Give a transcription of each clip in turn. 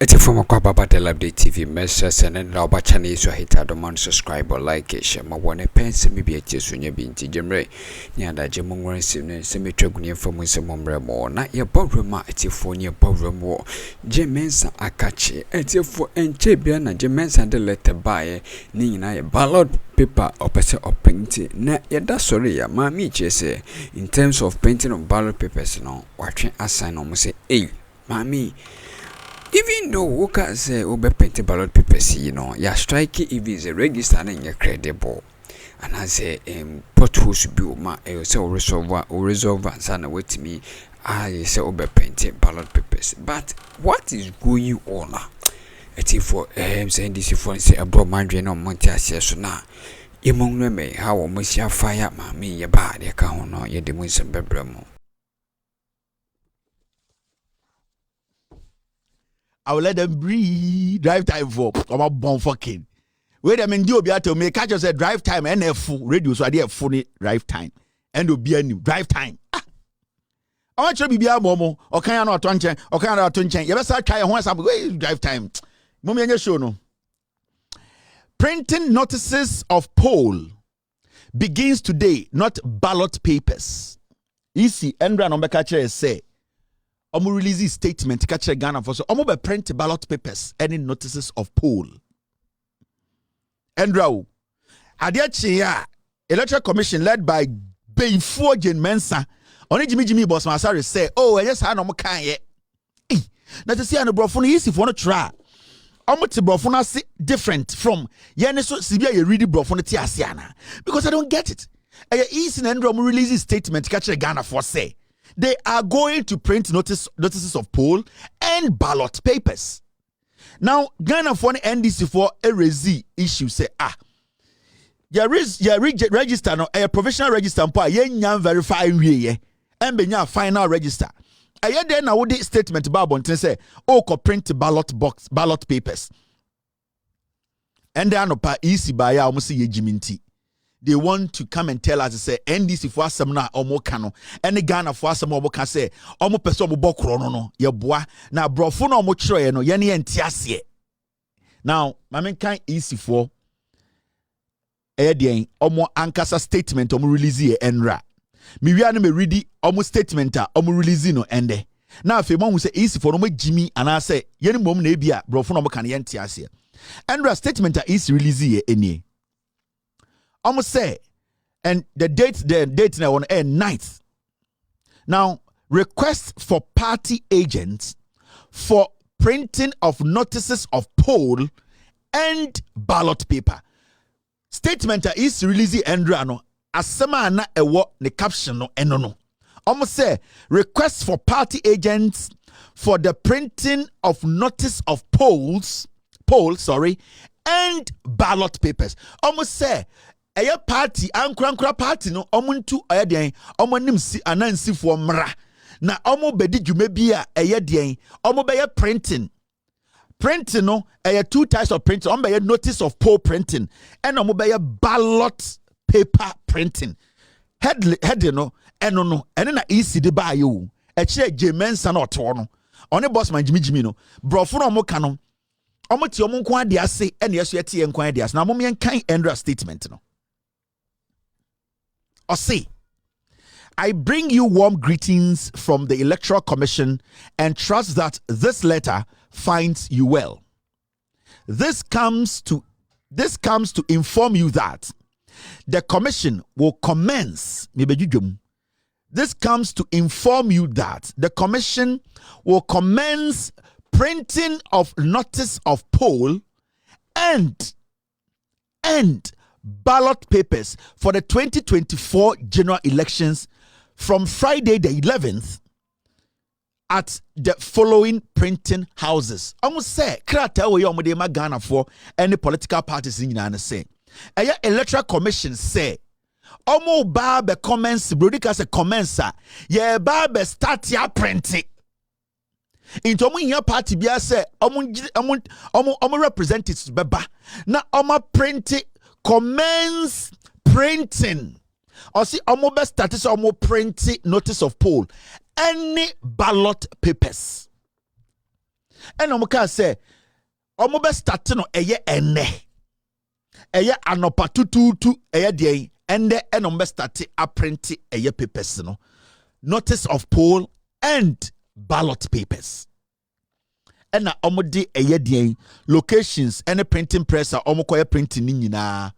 It's from a Baba de Likee TV Mensah and then Roba channel so hit a demand subscribe or like it share my one pence maybe a chesu nya binti jemre nyanda jemongwan semi tragunia from some more not your bobroma it's for near bobrom war Mensah akachi it's for enchebiana Mensah the letter by nina ballot paper or person or painting na yada sorry ya mami chese in terms of painting of ballot papers no watching assign almost say hey mami. Even though we can say we paint ballot papers, you know, your strike if it's a register and you're credible. And I say, potholes be my say resolve and send away to me. I say we paint ballot papers. But what is going on now? It's for NDC for say abroad mandarin on Monte so now. Among me, how almost your fire, mammy, your body account, no, your demons and bebremo. I will let them breathe. Drive time for about bomb fucking. Wait a minute, you'll be able to make catch us a drive time and a full radio. So I did a funny drive time and will be a new drive time. I want you to be a momo or can you not tunchen or can you not tunchen? You better try once up drive time. Mommy, and show no. Printing notices of poll begins today, not ballot papers. Easy, Endra no catcher say. Omo release statement catch Ghana for so omo be print ballot papers any notices of poll. Endrau Adiachia Electoral Commission led by Before Mensah only Jimmy boss Masari say oh yes I no kan ye. Na to see an brofo easy for no try. Omo ti brofo na see different from yene so sibia ye read brofo no ti asiana because I don't get it. Easy na Endra release statement catch Ghana for say they are going to print notices of poll and ballot papers. Now, Ghana for NDC for a resi issue say register no a provisional register mpo a verify wie and benya final register. Aye then na wodi statement ba bonten say ko print ballot papers. And then pa easy by ya almost ye jiminti. They want to come and tell us say NDC for asem na omo kano any Ghana for asem omo ka say omo person omo bokro no ye boa na brofo na omo kire no ye ne entiase. Now mame kan easy for den omo ankasa statement omo release ye enra me wia no me ready omo statement a omo release no ende na afi mo hu say easy for no mo jimi ana say ye ne mom na e bia brofo na omo kan ye entiase enra statement a easy release ye eni. Almost say, and the date now on 9th. Now, request for party agents for printing of notices of poll and ballot paper. Statement is releasing Andrano asema na ewo ne caption no eno no. Almost say request for party agents for the printing of notice of poll, and ballot papers. Almost say a party ankura party no omuntu ayeden omonim si anansi fo mra na omo bedi dwuma bia ayeden omo be printing no two types of printing omo be notice of poll printing and omo be ballot paper printing head no eno no ene na easy de ba yo e kire Mensah na oto no one boss man jimi no brofo no omo ka no omo ti omo nko ade ase ene yeso yete ye nko ade ase na omo yen kan Endra statement no. Or say, I bring you warm greetings from the Electoral Commission and trust that this letter finds you well. This comes to inform you that the Commission will commence. This comes to inform you that the Commission will commence printing of notice of poll and ballot papers for the 2024 general elections from Friday the 11th at the following printing houses. Almost say, krata we yomode ma Ghana for any political parties in Ghana say. Aya Electoral Commission say, omo ba be commence, brodika se commencer, ye ba be start ya printing. Into omo nya party bia say, omo representatives beba na omo printing. Commence printing. Or see, omo best status omo printing notice of poll. Any ballot papers. and omuka say omo be start no eye ene eye anopa tututu eye dey ende omo be start a print eye papers no notice of poll and ballot papers. And na omo de eye dey locations and printing press omo koye printing ni nyina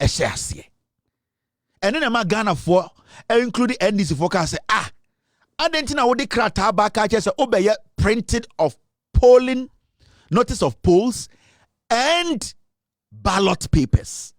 ehye ase. And then ma Ghana for including NDC for can say adentina wo de krata ba ka che say obeye printed of polling notice of polls and ballot papers.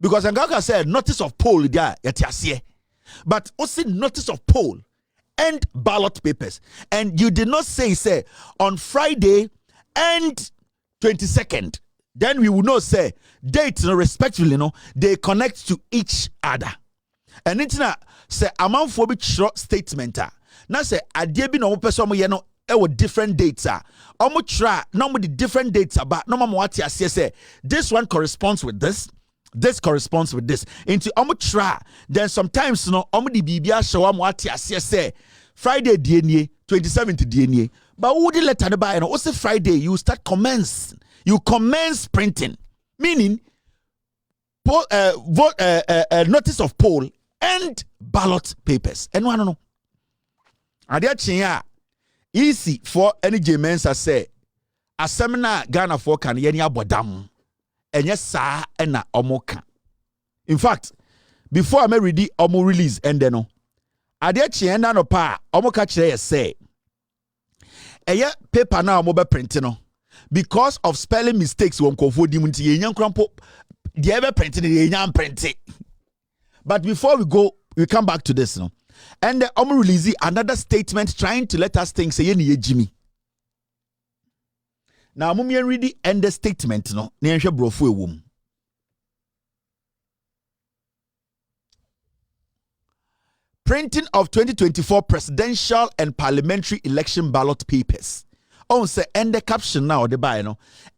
Because Ngaka said notice of poll there yetiase. But also notice of poll and ballot papers. And you did not say on Friday and 22nd. Then we will not say dates respectively, they connect to each other. And it's not say amount for which short statement. Now say adie bi no person ye no different dates try no the different dates but no what say this one corresponds with this corresponds with this. Into try then sometimes the bibia show what say Friday DNA 27th DNA. But who the letter by also Friday you start commence printing, meaning notice of poll and ballot papers. And one no. Adia easy for any Mensah say a seminar Ghana for can yeni abodam and yes sa ena omoka. In fact, before I may read the omo release and then adia chienda no pa omoka chire say eye paper na omo be print no because of spelling mistakes won kofo di munti yenyan krampo the ever printed the yenyan print. But before we go, we come back to this and the omo release another statement trying to let us think say ye Jimmy. Now mum yen read the end the statement no na yenhwe brofo ewom. Printing of 2024 presidential and parliamentary election ballot papers. On say end the caption now the buy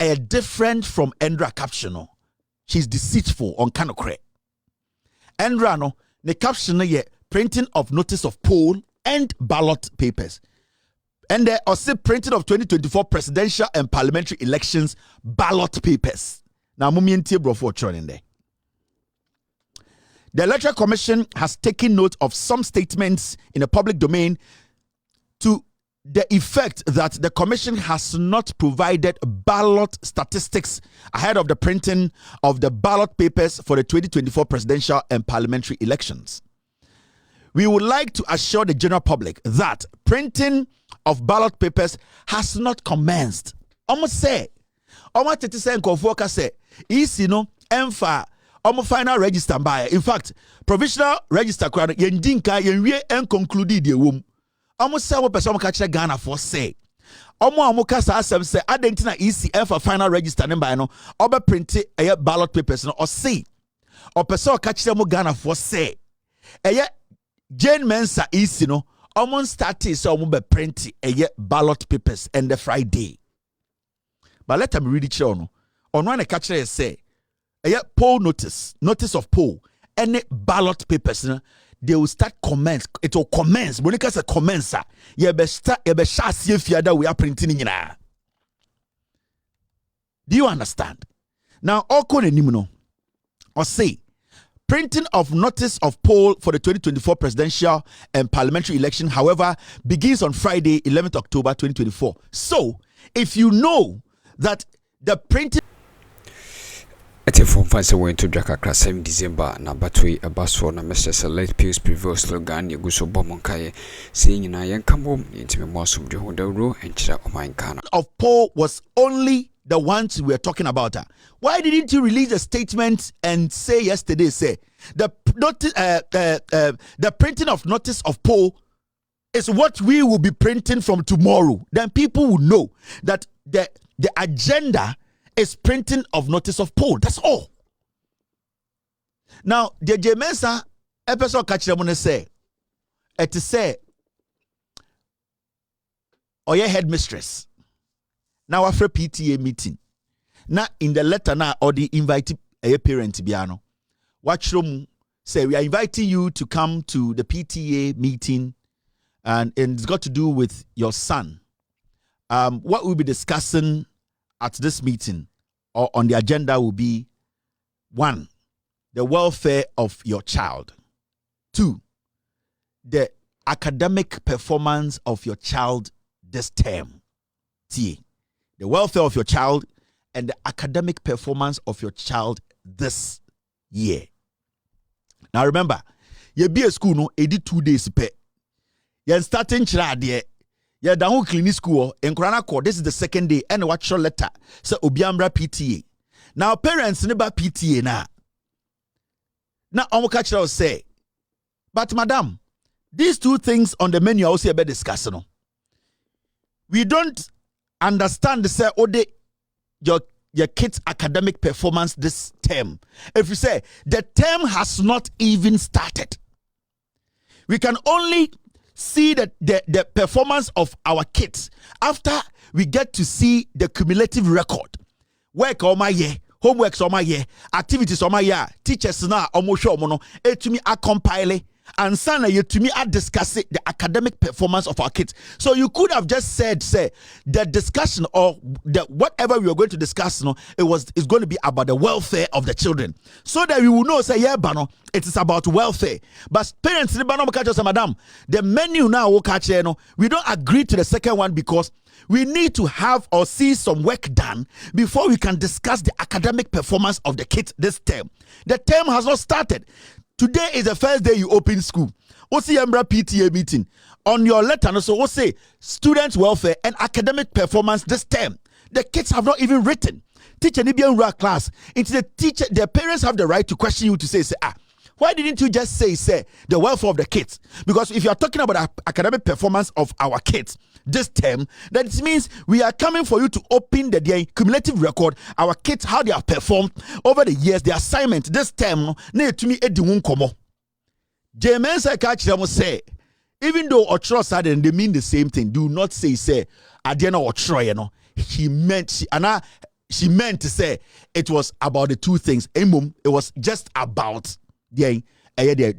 a different from Endra caption she's deceitful on kanokre. Endra no the caption ye printing of notice of poll and ballot papers. And there also printing of 2024 presidential and parliamentary elections ballot papers. Now mumientie brofo chon there. The Electoral Commission has taken note of some statements in the public domain to the effect that the Commission has not provided ballot statistics ahead of the printing of the ballot papers for the 2024 presidential and parliamentary elections. We would like to assure the general public that printing of ballot papers has not commenced. Almost say, almost 30% of workers say, emfa. Final register by. In fact, provisional register crowd yendinka yenwie en conclude the wom. Almost say what person catch Ghana for say. Amuka sa asem say adentina ECF for final register number no obe print a ballot papers no or say. Or person catch them Ghana for say. Jane Mensah EC no almost started so be print a ballot papers and the Friday. But let them read it no. On one catch say poll notice of poll, any ballot papers, they will start commence. It will commence. When it comes to commence, you be shasi if you we are printing in. Do you understand? Now, all nimuno or say printing of notice of poll for the 2024 presidential and parliamentary election, however, begins on Friday, 11th October 2024. So, if you know that the printing Ete from fancy went to Jakakra 7 December na battery a bus for na Mr. Select Pills previous slogan Yaguso Bomonkaye saying in Ayan Kambom into Mossum Johondero and Chira Omankana. Of Paul was only the ones we are talking about. Why didn't you release a statement and say yesterday, say the printing of notice of Paul is what we will be printing from tomorrow? Then people will know that the agenda is printing of notice of poll. That's all. Now, the Mensah episode catch them say, it say, or your headmistress. Now after PTA meeting. Now in the letter now or the invite a parent biano. Watch room say we are inviting you to come to the PTA meeting and it's got to do with your son. what we'll be discussing at this meeting or on the agenda will be 1, the welfare of your child. 2, the academic performance of your child this term. T, the welfare of your child and the academic performance of your child this year. Now remember, you be a school no 82 days pe. You starting chira you down clinic school in Kranako. This is the second day and watch your letter. So Obiambra PTA. Now parents never PTA na. Now Omokachira will say, but madam, these 2 things on the menu I also be discussing. We don't understand the say your kids' academic performance this term. If you say the term has not even started, we can only see the performance of our kids after we get to see the cumulative record. Work on my year, homeworks on my year, activities on my year, teachers now almost show mono, to me a compile. And sana you to me are discussing the academic performance of our kids. So you could have just said, say, the discussion or the whatever we are going to discuss, it's going to be about the welfare of the children. So that we will know, say, yeah, Bano, it is about welfare. But parents, madam, the menu now will catch we don't agree to the second one because we need to have or see some work done before we can discuss the academic performance of the kids this term. The term has not started. Today is the first day you open school. Osi Embra PTA meeting. On your letter, so we'll say student welfare and academic performance this term. The kids have not even written. Teacher Nibian class. It's the teacher, their parents have the right to question you to say, why didn't you just say the welfare of the kids? Because if you are talking about the academic performance of our kids this term, that it means we are coming for you to open the cumulative record, our kids, how they have performed over the years, the assignment this term, to me, Mensah catch them say, even though Ocho said and they mean the same thing, do not say, Adiana Ocho, she meant to say it was about the 2 things. It was just about the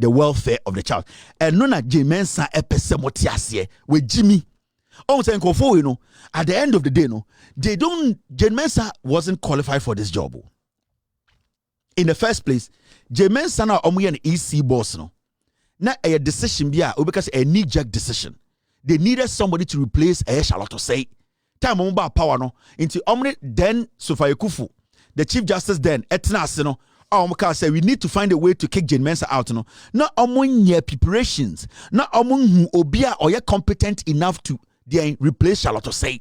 welfare of the child. And nona Mensah epesemotiasie with Jimmy. At the end of the day, Mensah wasn't qualified for this job. In the first place, Mensah na an EC boss na a decision because a knee-jerk decision. They needed somebody to replace Charlotte say. Time about power no into Omni then Sofayekufu, the Chief Justice then etna say we need to find a way to kick Mensah out. Not among your preparations, not among who obia or you're competent enough to replace Charlotte say.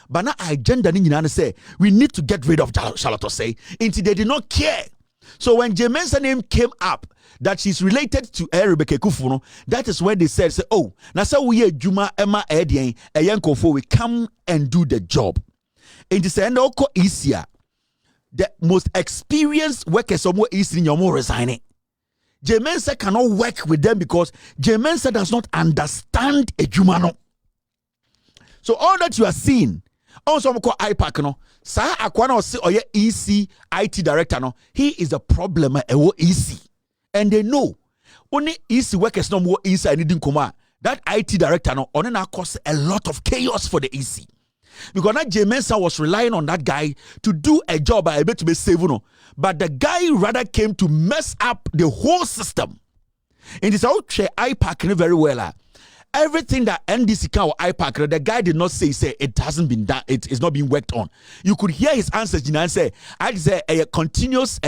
But now agenda ni say we need to get rid of Charlotte say. Until they did not care. So when Mensah name came up that she's related to Rebecca Kufuno, that is when they said, oh, now so we Juma Emma Edian a Yankofo we come and do the job. In the end, easier. The most experienced workers are more easy in your more resigning. Mensah cannot work with them because Mensah does not understand a Jumano. So all that you are seeing, also I'm called IPAC no. Sa Akwana say oye EC IT director no. He is the problem EC. And they know only EC workers no more inside needing come. That IT director no only now cause a lot of chaos for the EC. Because that Mensah was relying on that guy to do a job I bet to be saving no. But the guy rather came to mess up the whole system. In this out IPAC very well. Everything that NDC can or IPAC, the guy did not say it hasn't been done, it is not being worked on. You could hear his answers, and say, I say a continuous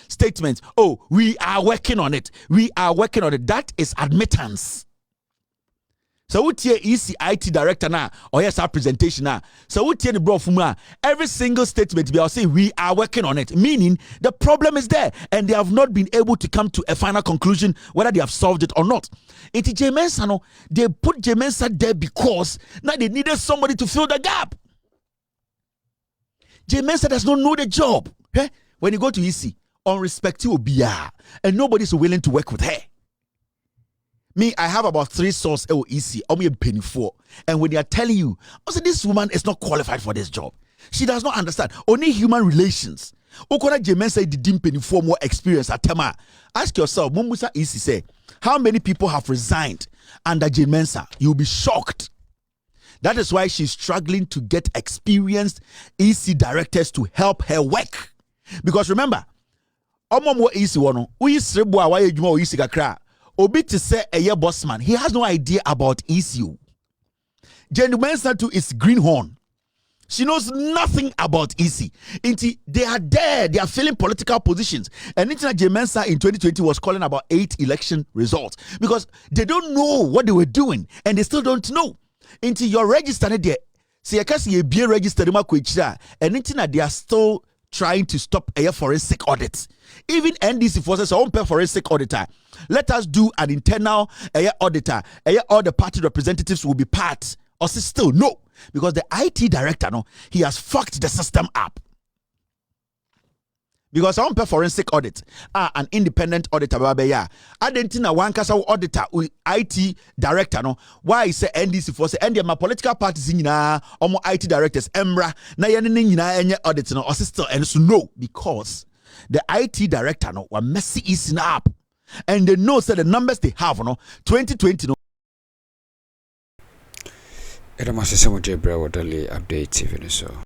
statement. Oh, we are working on it. We are working on it. That is admittance. So what here EC IT director now, or yes, our presentation now. So what here the bro from every single statement we are saying we are working on it, meaning the problem is there, and they have not been able to come to a final conclusion whether they have solved it or not. It's Mensah no, they put Mensah there because now they needed somebody to fill the gap. Mensah does not know the job. Okay? When you go to EC, unrespectful BR, and nobody's willing to work with her. Me, I have about 3 sources EC, only penny for. And when they are telling you, also this woman is not qualified for this job. She does not understand. Only human relations. Okona Mensah did penny for more experience at Tema. Ask yourself, Mumusa EC say, how many people have resigned under Mensah? You'll be shocked. That is why she's struggling to get experienced EC directors to help her work. Because remember, Omomo EC wono, uyi srebo a waye juma EC kakra. Obi to say a year bossman, he has no idea about ECU. Jenny Mensah too is greenhorn. She knows nothing about EC. They are there, they are filling political positions. And Jenny Mensah in 2020 was calling about 8 election results because they don't know what they were doing and they still don't know. You're registered there. See, I can see a be registered and they are still trying to stop a forensic audit. Even NDC forces our own forensic auditor. Let us do an internal auditor. All the party representatives will be part. Or still no, because the IT director, no, he has fucked the system up. Because I want forensic audit, an independent auditor, Adentina one kasa auditor, IT director, no. Why say NDC for say my political parties in IT directors, Emra, na yenina audit no, or still and so no, because the IT director no were messy is up, and they know that the numbers they have, no, 2020 no. It must be some J. Bravo Daily Update TV. So.